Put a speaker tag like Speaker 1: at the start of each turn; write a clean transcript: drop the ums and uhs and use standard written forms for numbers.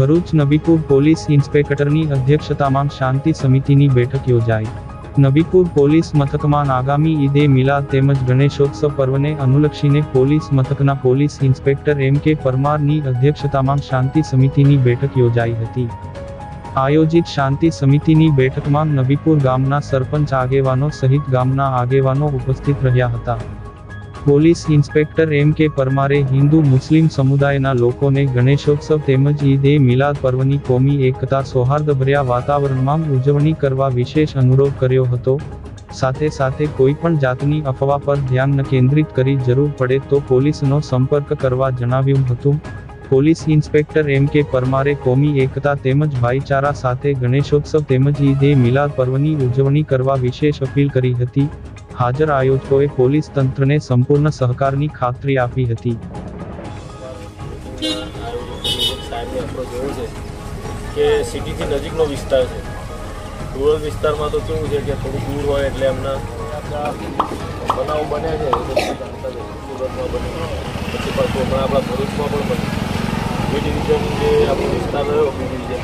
Speaker 1: Bharuch Nabipur police ઇન્સ્પેક્ટરની અધ્યક્ષતામાં શાંતિ સમિતિની બેઠક યોજાઈ। નબીપુર પોલીસ મથકમાં આગામી ઈદે મિલાદ તેમજ ગણેશોત્સવ પર્વને અનુલક્ષીને પોલીસ મથકના પોલીસ ઇન્સ્પેક્ટર M.K. પરમારની અધ્યક્ષતામાં શાંતિ સમિતિની બેઠક યોજાઈ હતી। આયોજિત શાંતિ સમિતિની બેઠકમાં નબીપુર ગામના સરપંચ આગેવાનો સહિત ગામના આગેવાનો ઉપસ્થિત રહ્યા હતા। Police inspector M.K. પરમારે હિન્દુ મુસ્લિમ સમુદાયના લોકોને ગણેશોત્સવ તેમજ ઈદ એ મિલાદ પર્વની કોમી એકતા સૌહાર્દભર્યા વાતાવરણમાં ઉજવણી કરવા વિશેષ અનુરોધ કર્યો હતો। સાથે સાથે કોઈ પણ જાતની અફવા પર ધ્યાન ન કેન્દ્રિત કરી જરૂર પડે તો પોલીસનો સંપર્ક કરવા જણાવ્યું હતું। Police inspector M.K. પરમારે કોમી એકતા તેમજ ભાઈચારા સાથે ગણેશોત્સવ તેમજ ઈદ એ મિલાદ પર્વની ઉજવણી કરવા વિશેષ અપીલ કરી હતી। હાજર આયોજકોએ પોલીસ તંત્રને સંપૂર્ણ સહકારની ખાતરી આપી હતી।
Speaker 2: કે સિટીથી નજીકનો વિસ્તાર છે, રૂરલ વિસ્તારમાં તો કેવું છે કે થોડું દૂર હોય એટલે એમના બનાવ બન્યા છે, સુરતમાં બન્યું, પછી પાછું હમણાં આપણા ભરૂચમાં પણ બન્યું। બી ડિવિઝન જે આપણો વિસ્તાર રહ્યો, બી ડિવિઝન